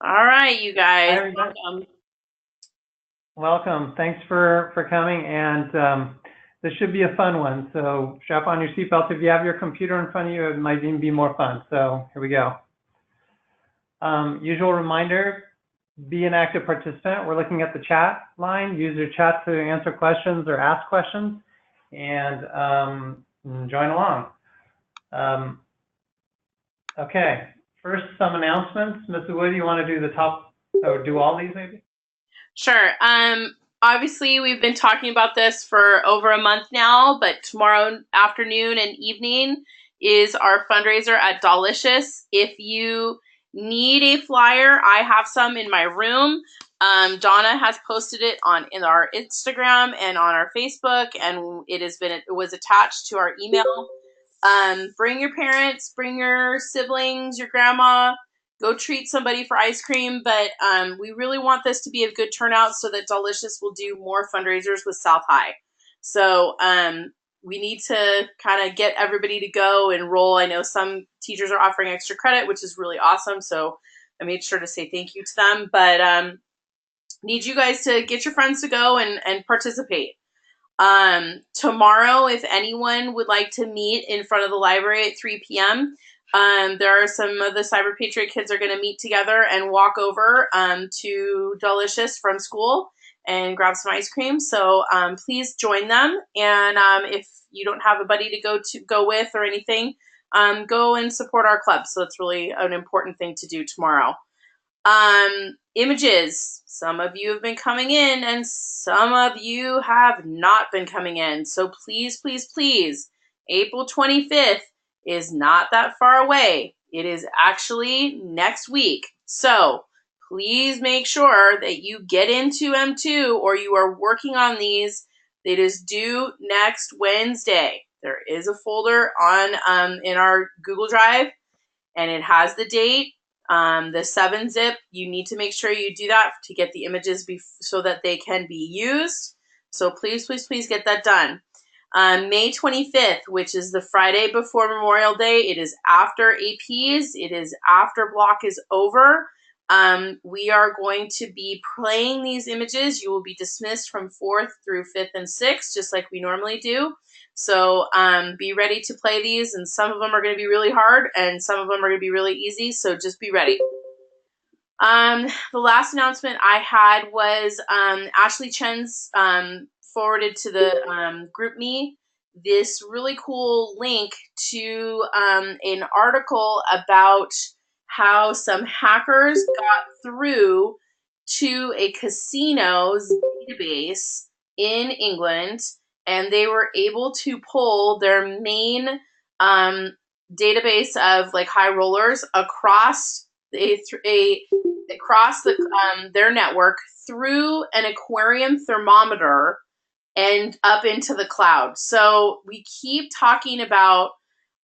All right, you guys. Hi, everybody. Welcome. Welcome. Thanks for coming, and this should be a fun one. So strap on your seatbelts. If you have your computer in front of you, it might even be more fun. So here we go. Usual reminder, be an active participant. We're looking at the chat line. Use your chat to answer questions or ask questions, and join along. Okay, first some announcements. Mrs. Wood, you want to do the top, or do all these maybe? Sure. Obviously, we've been talking about this for over a month now, but tomorrow afternoon and evening is our fundraiser at Delicious. If you need a flyer, I have some in my room. Donna has posted it in our Instagram and on our Facebook, and it was attached to our email. Bring your parents, bring your siblings, your grandma, go treat somebody for ice cream. But we really want this to be a good turnout so that Delicious will do more fundraisers with South High. So we need to kind of get everybody to go and roll. I know some teachers are offering extra credit, which is really awesome. So I made sure to say thank you to them. But need you guys to get your friends to go and participate. Tomorrow, if anyone would like to meet in front of the library at 3 p.m., there are some of the Cyber Patriot kids are going to meet together and walk over to Delicious from school and grab some ice cream. So please join them. And if you don't have a buddy to go with or anything, go and support our club. So it's really an important thing to do tomorrow. Images. Some of you have been coming in and some of you have not been coming in. So please, please, please, April 25th is not that far away. It is actually next week. So please make sure that you get into M2 or you are working on these. It is due next Wednesday. There is a folder on in our Google Drive and it has the date. The 7-zip, you need to make sure you do that to get the images so that they can be used. So please, please, please get that done. May 25th, which is the Friday before Memorial Day, it is after APs, it is after block is over. We are going to be playing these images. You will be dismissed from 4th through 5th and 6th, just like we normally do. So be ready to play these, and some of them are going to be really hard, and some of them are going to be really easy, so just be ready. The last announcement I had was Ashley Chen's forwarded to the group me this really cool link to an article about how some hackers got through to a casino's database in England, and they were able to pull their main database of like high rollers across their network through an aquarium thermometer and up into the cloud. So we keep talking about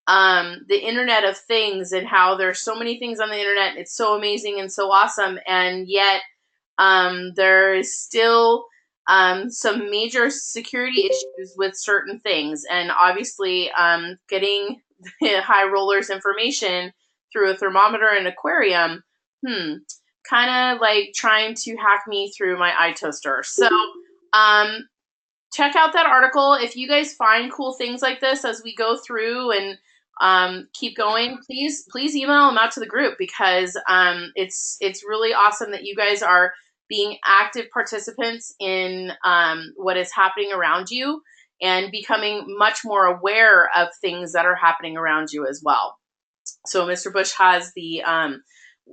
the Internet of Things and how there's so many things on the internet. It's so amazing and so awesome, and yet there is still some major security issues with certain things, and obviously getting high rollers information through a thermometer and aquarium, kind of like trying to hack me through my iToaster. So check out that article. If you guys find cool things like this as we go through and keep going, please email them out to the group, because it's really awesome that you guys are being active participants in what is happening around you and becoming much more aware of things that are happening around you as well. So Mr. Bush has the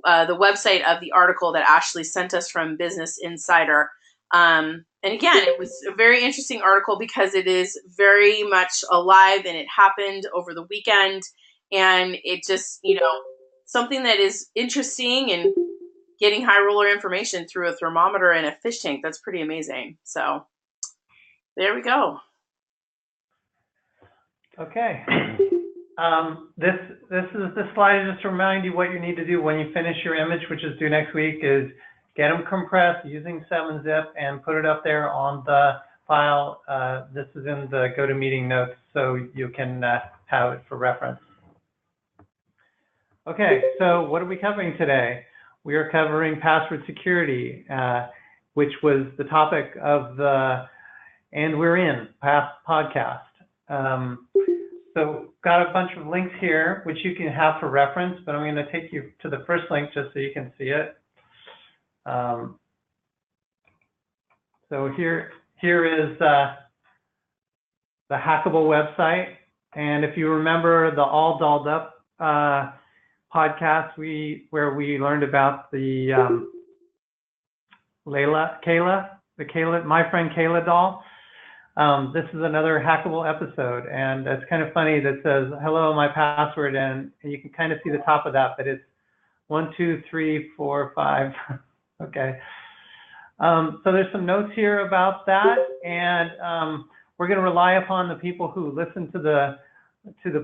website of the article that Ashley sent us from Business Insider. And again, it was a very interesting article because it is very much alive and it happened over the weekend. And it just, something that is interesting and getting high roller information through a thermometer and a fish tank. That's pretty amazing. So there we go. Okay. This slide is just to remind you what you need to do when you finish your image, which is due next week, is get them compressed using 7-zip and put it up there on the file. This is in the GoToMeeting notes, so you can have it for reference. Okay, so what are we covering today? we are covering password security, which was the topic of the And We're In past podcast. So got a bunch of links here, which you can have for reference, but I'm going to take you to the first link just so you can see it. So here is the Hackable website. And if you remember the All Dolled Up podcast, where we learned about the my friend Kayla doll. This is another Hackable episode, and it's kind of funny that says, hello, my password, and you can kind of see the top of that, but it's 1, 2, 3, 4, 5. Okay. So there's some notes here about that, and we're going to rely upon the people who listen to the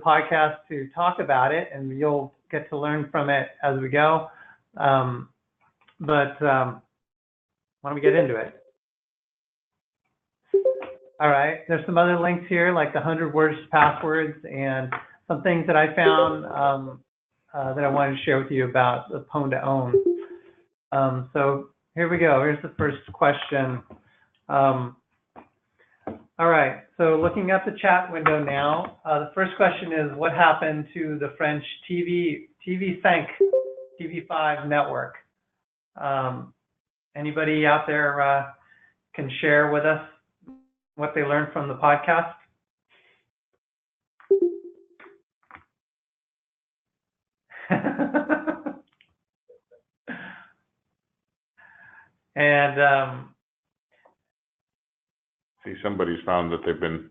podcast to talk about it, and you'll get to learn from it as we go. Why don't we get into it? All right, there's some other links here, like the 100 words passwords, and some things that I found that I wanted to share with you about the pwn to own. So here we go. Here's the first question. All right, so looking at the chat window now, the first question is, what happened to the French TV5 network? Anybody out there can share with us what they learned from the podcast? And see, somebody's found that they've been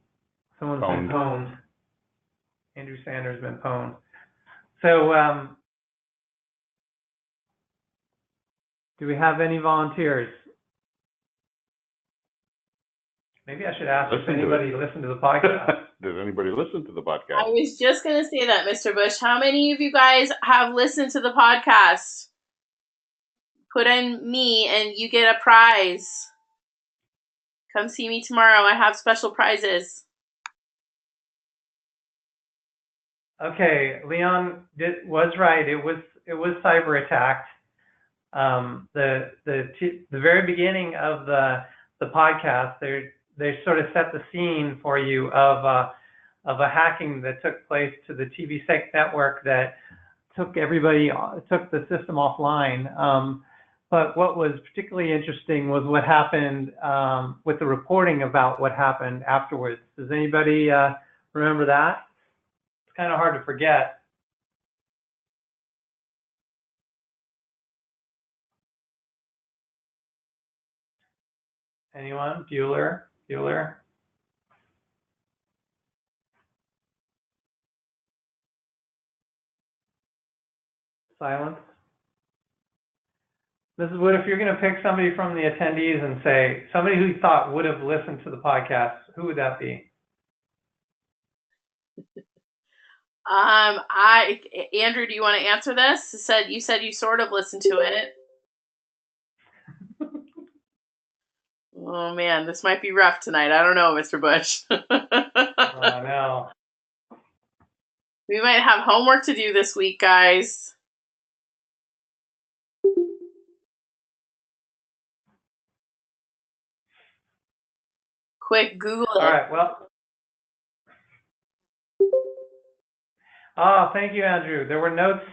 someone's been pwned. Andrew Sanders been pwned. So do we have any volunteers? Maybe I should ask if anybody listened to the podcast. Does anybody listen to the podcast? I was just going to say that, Mr. Bush. How many of you guys have listened to the podcast? Put in me and you get a prize. Come see me tomorrow. I have special prizes. Okay, Leon was right. It was cyber attacked. The very beginning of the podcast, they sort of set the scene for you of a hacking that took place to the TVSec network that took the system offline. But what was particularly interesting was what happened with the reporting about what happened afterwards. Does anybody remember that? It's kind of hard to forget. Anyone? Bueller? Silence. Mrs. Wood, if you're going to pick somebody from the attendees and say somebody who you thought would have listened to the podcast, who would that be? Andrew, do you want to answer this? You said you sort of listened to it. Oh man, this might be rough tonight. I don't know, Mr. Bush. Oh no. We might have homework to do this week, guys. Quick, Google it. All right, well. Oh, thank you, Andrew. There were notes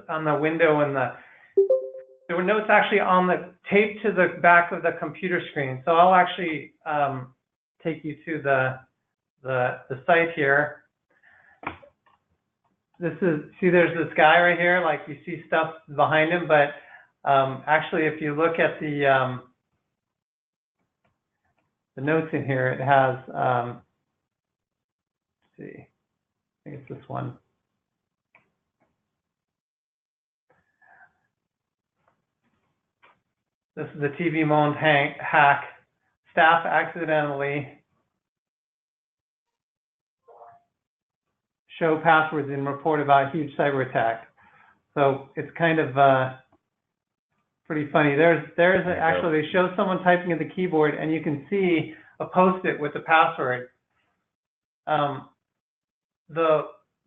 on the window, and there were notes actually on the taped to the back of the computer screen. So I'll actually take you to the site here. See, there's this guy right here. Like, you see stuff behind him, but actually, if you look at the notes in here, it has. Let's see. I think it's this one. This is the TV Moaned hack. Staff accidentally show passwords and report about huge cyber attack. So it's kind of pretty funny. Actually, they show someone typing at the keyboard, and you can see a post-it with the password.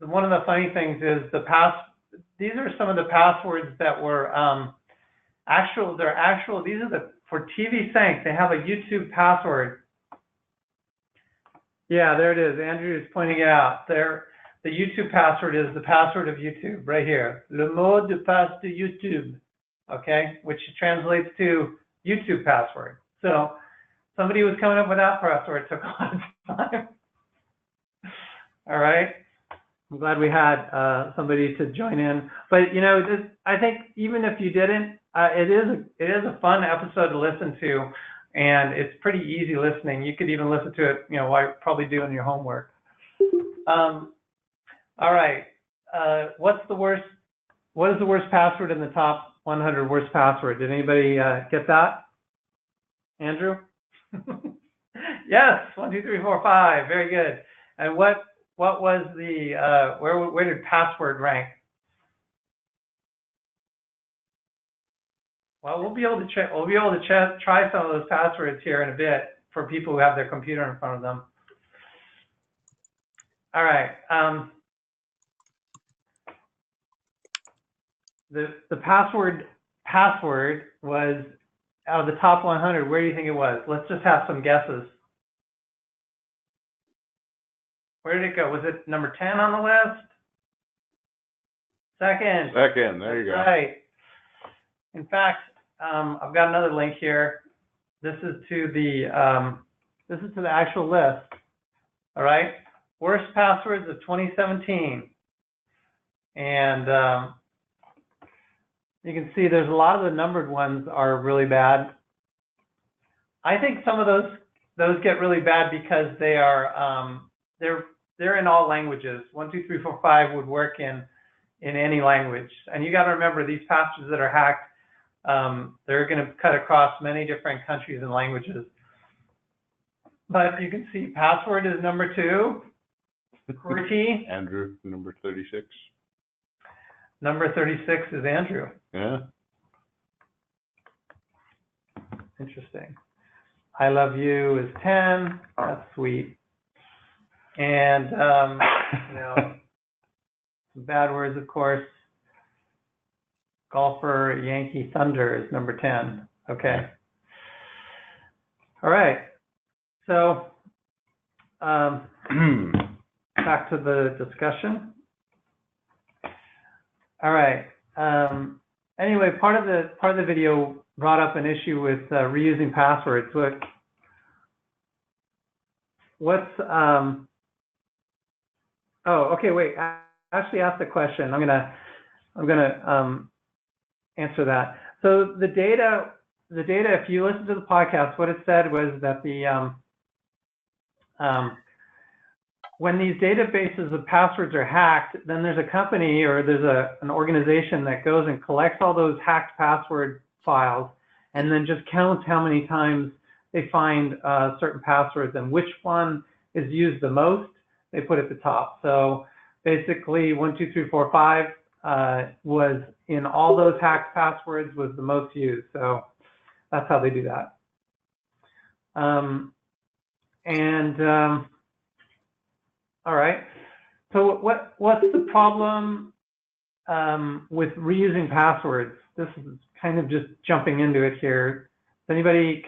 One of the funny things is these are some of the passwords that were actual. They're actual. These are for TV Sync. They have a YouTube password. Yeah, there it is. Andrew is pointing it out. There, the YouTube password is the password of YouTube right here. Le mot de passe de YouTube. Okay, which translates to YouTube password. So somebody was coming up with that password. It took a lot of time. All right. I'm glad we had somebody to join in. But you know, I think even if you didn't, it is a fun episode to listen to, and it's pretty easy listening. You could even listen to it, you know, while you're probably doing your homework. All right. What is the worst password in the top 100 worst password? Did anybody get that? Andrew? Yes. 1, 2, 3, 4, 5. Very good. And what was the where did password rank? Well, we'll be able to check. We'll be able to try some of those passwords here in a bit for people who have their computer in front of them. All right. The password was out of the top 100. Where do you think it was? Let's just have some guesses. Where did it go? Was it number 10 on the list? Second. Second, there you go. Right. In fact, I've got another link here. This is to the actual list. All right. Worst passwords of 2017. And you can see there's a lot of the numbered ones are really bad. I think some of those get really bad because they are they're in all languages. 1, 2, 3, 4, 5 would work in any language. And you got to remember, these passwords that are hacked, they're going to cut across many different countries and languages. But you can see password is number 2. QWERTY. Andrew, number 36. Number 36 is Andrew. Yeah. Interesting. I love you is 10. That's sweet. And you know, some bad words, of course. Golfer, Yankee, Thunder is number 10. Okay. All right. So back to the discussion. All right. Anyway, part of the video brought up an issue with reusing passwords. What's oh, okay, wait. I actually asked the question. I'm gonna answer that. So the data, if you listen to the podcast, what it said was that when these databases of passwords are hacked, then there's a company or there's an organization that goes and collects all those hacked password files and then just counts how many times they find certain passwords and which one is used the most, they put at the top. So basically 1, 2, 3, 4, 5 was in all those hacked passwords was the most used. So that's how they do that. All right. So what's the problem with reusing passwords? This is kind of just jumping into it here. Can anybody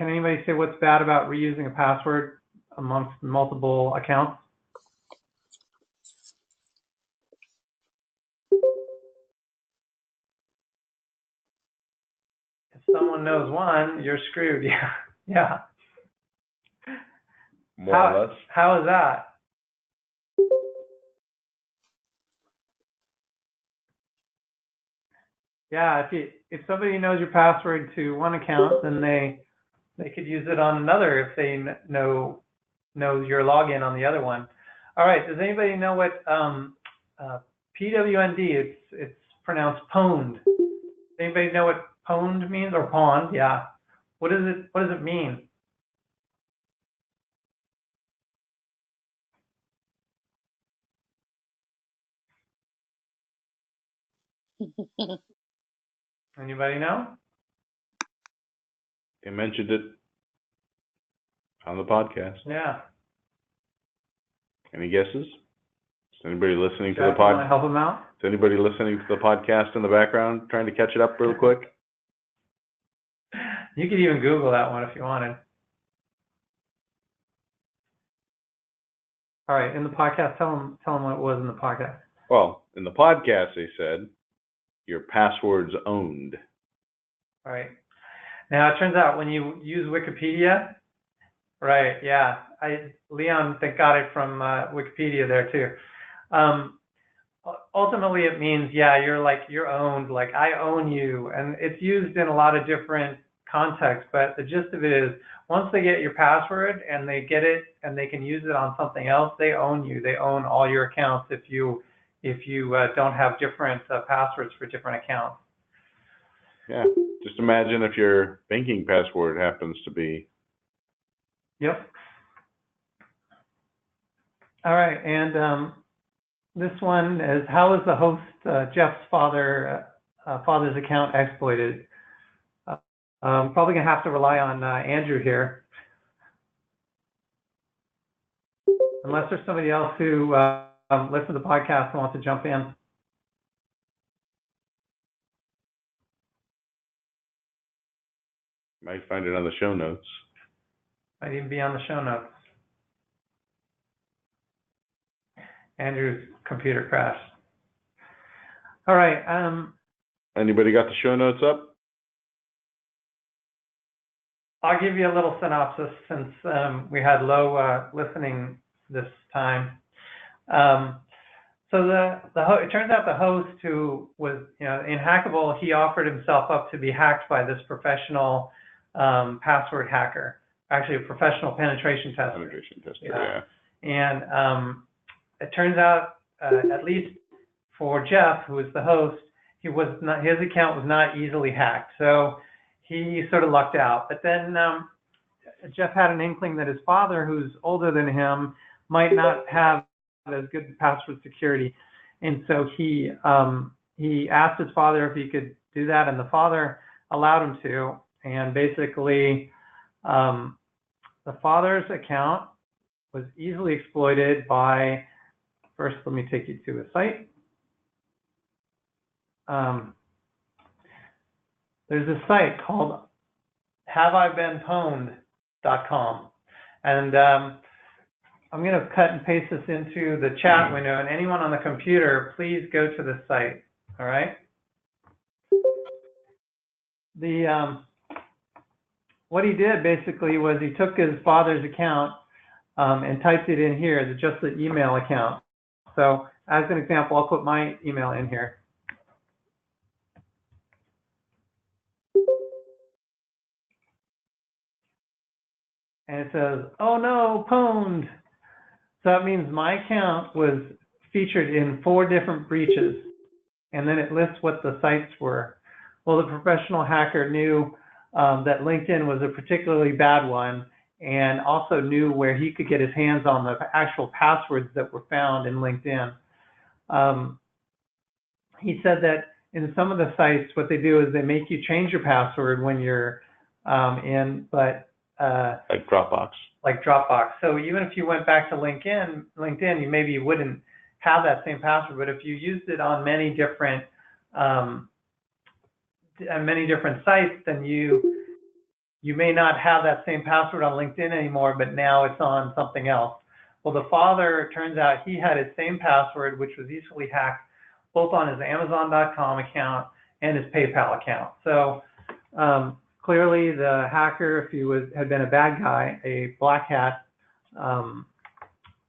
say what's bad about reusing a password amongst multiple accounts? If someone knows one, you're screwed. Yeah. Yeah. More or less. How is that? Yeah, if somebody knows your password to one account, then they could use it on another if they know your login on the other one. All right. Does anybody know what PWND? It's pronounced pwned. Does anybody know what pwned means, or pawned? Yeah. What does it mean? Anybody know? They mentioned it on the podcast. Yeah. Any guesses? Is anybody listening to Jeff, the you want to pod? help him out? Is anybody listening to the podcast in the background, trying to catch it up real quick? You could even Google that one if you wanted. All right, in the podcast, tell them what it was in the podcast. Well, in the podcast, they said your password's owned. All right. Now, it turns out when you use Wikipedia, right, yeah, Leon got it from Wikipedia there too. Ultimately, it means, yeah, you're owned, like I own you. And it's used in a lot of different contexts, but the gist of it is once they get your password and they get it and they can use it on something else, they own you. They own all your accounts if you don't have different passwords for different accounts. Yeah, just imagine if your banking password happens to be. Yep. All right, and this one is, how is the host Jeff's father's account exploited? Probably gonna have to rely on Andrew here, unless there's somebody else who listens to the podcast and wants to jump in. Might find it on the show notes. Might even be on the show notes. Andrew's computer crashed. All right. Anybody got the show notes up? I'll give you a little synopsis since we had low listening this time. So it turns out the host, who was in Hackable, he offered himself up to be hacked by this professional password hacker, actually a professional penetration tester. Penetration tester, yeah. And it turns out, at least for Jeff, who was the host, his account was not easily hacked. So he sort of lucked out. But then Jeff had an inkling that his father, who's older than him, might not have as good password security. And so he asked his father if he could do that, and the father allowed him to. And basically, the father's account was easily exploited by, first, let me take you to a site. There's a site called haveibeenpwned.com. And I'm going to cut and paste this into the chat window, and anyone on the computer, please go to this site, all right? What he did basically was he took his father's account and typed it in here, just the email account. So as an example, I'll put my email in here. And it says, oh no, pwned. So that means my account was featured in 4 different breaches. And then it lists what the sites were. Well, the professional hacker knew that LinkedIn was a particularly bad one, and also knew where he could get his hands on the actual passwords that were found in LinkedIn. He said that in some of the sites, what they do is they make you change your password when you're in, but like Dropbox. Like Dropbox. So even if you went back to LinkedIn, you wouldn't have that same password. But if you used it on many different sites, then you may not have that same password on LinkedIn anymore, but now it's on something else. Well, the father, it turns out he had his same password, which was easily hacked, both on his Amazon.com account and his PayPal account. So clearly the hacker, if he had been a bad guy, a black hat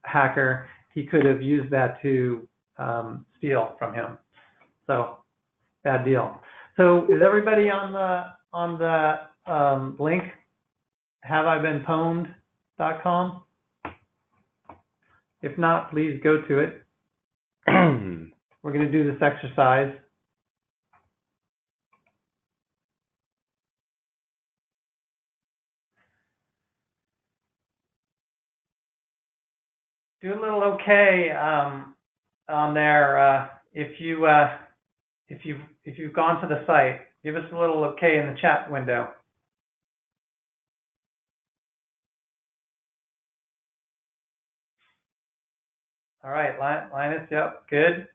hacker, he could have used that to steal from him. So bad deal. So is everybody on the link, haveibeenpwned.com? If not, please go to it. We're going to do this exercise. Do a little okay on there. If you've gone to the site, give us a little okay in the chat window. All right, Linus, yep, good.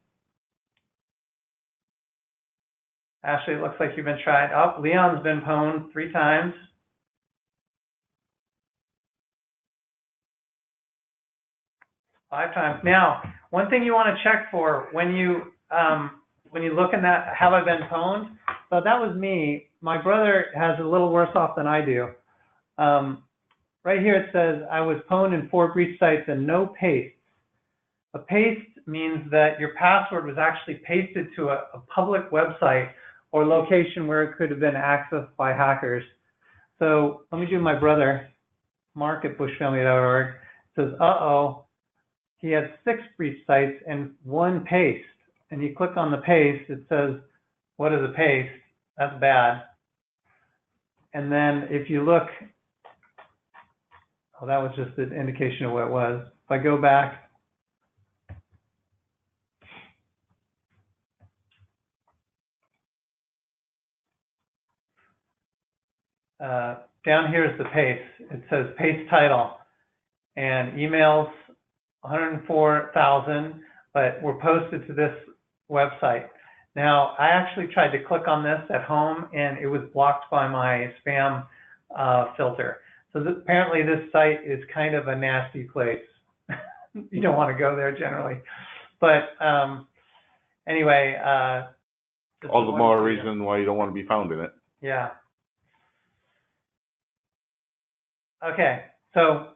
Ashley, it looks like you've been tried. Oh, Leon's been pwned 3 times. Five times. Now, one thing you want to check for when you look in that, have I been pwned? So that was me. My brother has a little worse off than I do. Right here it says I was pwned in 4 breach sites and no paste. A paste means that your password was actually pasted to a public website or location where it could have been accessed by hackers. So let me do my brother, Mark at bushfamily.org. It says, uh-oh, he had 6 breach sites and 1 paste. And you click on the paste, it says, what is a paste? That's bad. And then if you look, oh, that was just an indication of what it was. If I go back, down here is the paste. It says paste title and emails 104,000, but were posted to this website. Now, I actually tried to click on this at home and it was blocked by my spam filter. So apparently this site is kind of a nasty place. You don't want to go there generally. But anyway. All the more reason why you don't want to be found in it. Yeah. Okay, so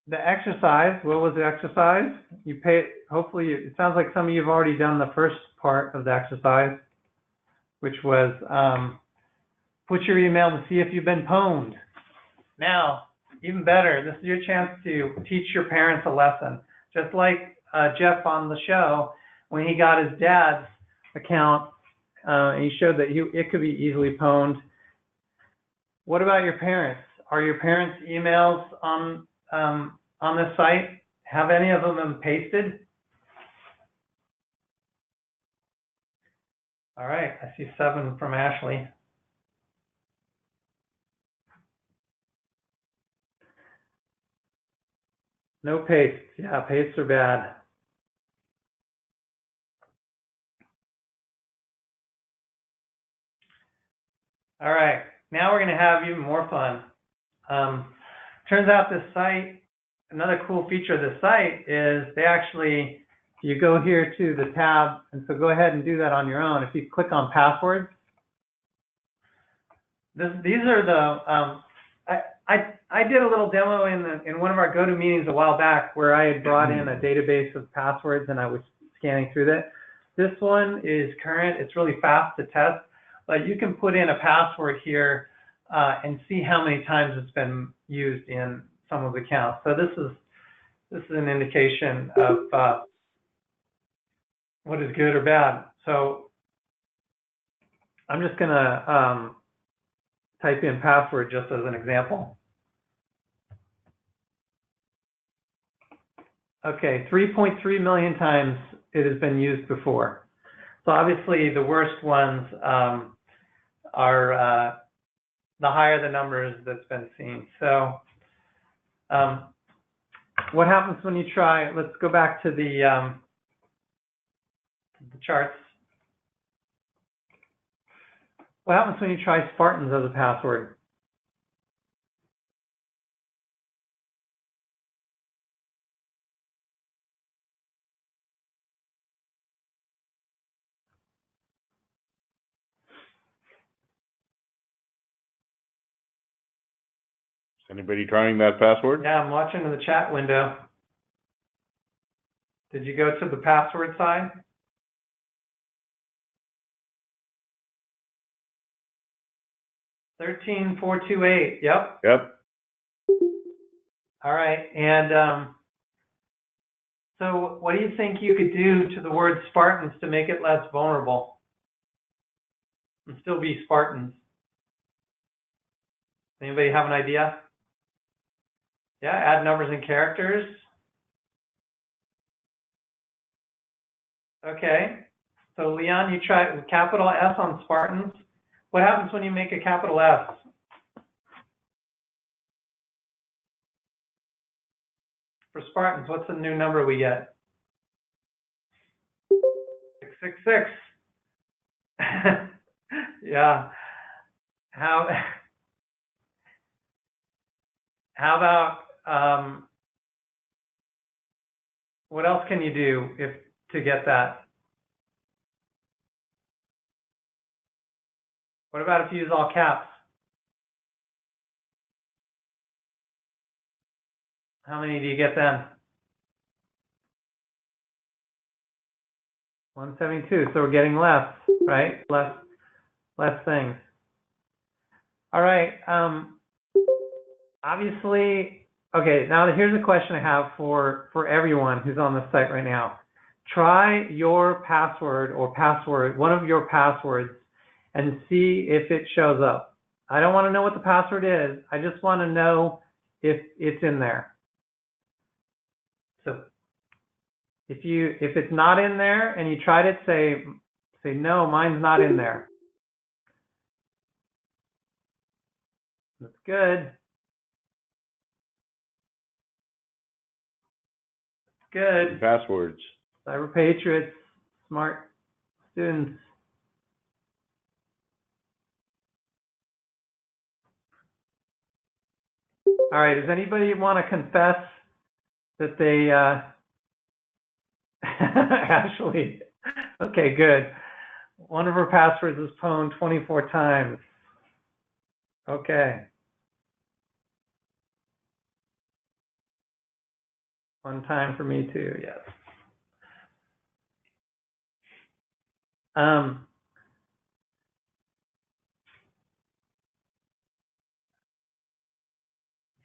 the exercise, what was the exercise? You pay, hopefully, it sounds like some of you have already done the first part of the exercise, which was put your email to see if you've been pwned. Now, even better, this is your chance to teach your parents a lesson. Just like Jeff on the show, when he got his dad's account, and he showed that it could be easily pwned. What about your parents? Are your parents' emails on this site? Have any of them been pasted? All right, I see 7 from Ashley. No pastes. Yeah, pastes are bad. All right, now we're going to have even more fun. Turns out this site, another cool feature of this site is they actually, you go here to the tab, and so go ahead and do that on your own. If you click on passwords, these are the, I did a little demo in one of our GoToMeetings a while back where I had brought in a database of passwords and I was scanning through that. This one is current. It's really fast to test, but you can put in a password here and see how many times it's been used in some of the accounts. So this is an indication of what is good or bad. So I'm just going to type in password just as an example. Okay, 3.3 million times it has been used before. So obviously the worst ones are the higher the numbers that's been seen. So what happens when you try, let's go back to the charts. What happens when you try Spartans as a password? Is anybody trying that password? Yeah, I'm watching in the chat window. Did you go to the password side? $13,428. Yep. Yep. All right. And so what do you think you could do to the word Spartans to make it less vulnerable and still be Spartans? Anybody have an idea? Yeah, add numbers and characters. Okay. So Leon, you try capital S on Spartans. What happens when you make a capital S? For Spartans, what's the new number we get? 666. Yeah. How about what else can you do to get that? What about if you use all caps? How many do you get then? 172. So we're getting less, right? Less things. All right. Obviously, okay. Now here's a question I have for everyone who's on the site right now. Try your password or one of your passwords, and see if it shows up. I don't want to know what the password is. I just want to know if it's in there. So if it's not in there and you tried it, say no, mine's not in there. That's good. Good. Passwords. Cyber Patriots, smart students. All right, does anybody want to confess that they Ashley? Okay, good. One of her passwords is pwned 24 times. Okay. One time for me too, yes.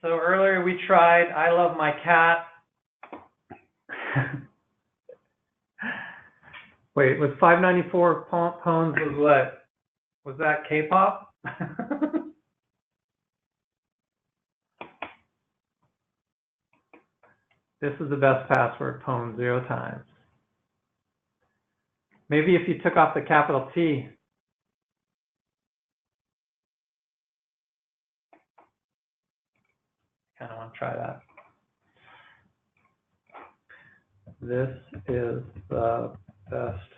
So earlier we tried I love my cat. Wait, was 594 pwns was what? Was that K-pop? This is the best password, pwned 0 times. Maybe if you took off the capital T. Kind of want to try that. This is the best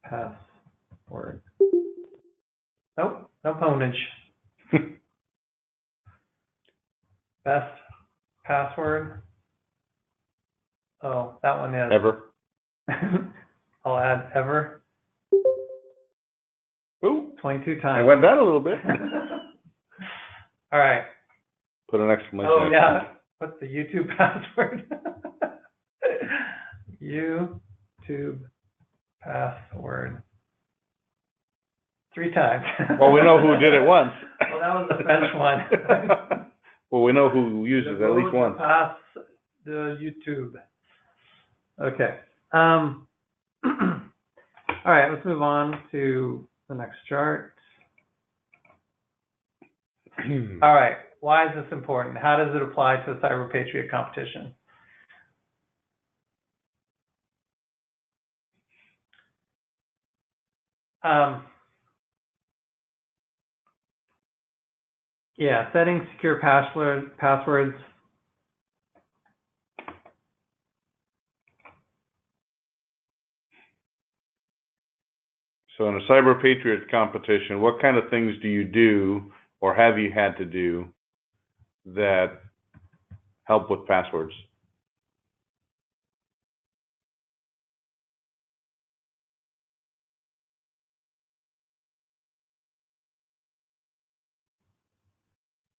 password. Nope, no pwnage. Best password. Oh, that one is. Ever. I'll add ever. Ooh. 22 times. I went down a little bit. All right. Put an exclamation. Oh, yeah. What's the YouTube password? YouTube password. 3 times. Well, we know who did it once. Well, that was the French one. Well, we know who uses it at least once. Pass the YouTube. Okay. All right, let's move on to the next chart. All right, why is this important? How does it apply to a Cyber Patriot competition? Yeah, setting secure passwords. So in a Cyber Patriot competition, what kind of things do you do or have you had to do that help with passwords?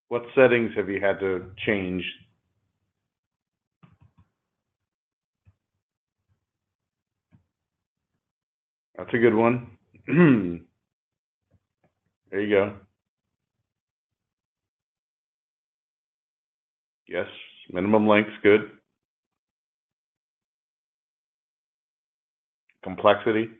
What settings have you had to change? That's a good one. There you go. Yes, minimum length's good. Complexity.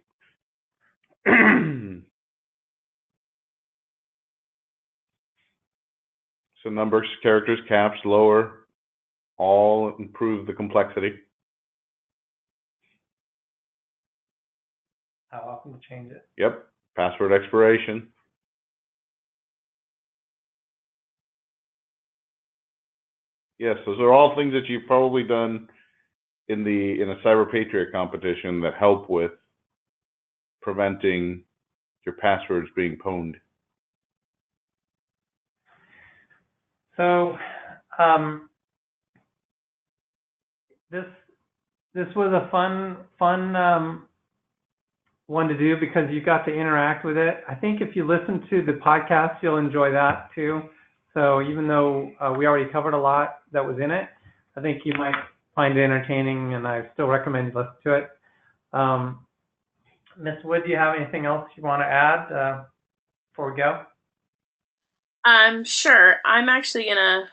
So numbers, characters, caps, lower, all improve the complexity. How often to change it? Yep. Password expiration. Yes, those are all things that you've probably done in a Cyber Patriot competition that help with preventing your passwords being pwned. So this was a fun one to do because you got to interact with it. I think if you listen to the podcast, you'll enjoy that too. So even though we already covered a lot that was in it, I think you might find it entertaining, and I still recommend you listen to it. Ms. Wood, do you have anything else you want to add before we go? Sure. I'm actually gonna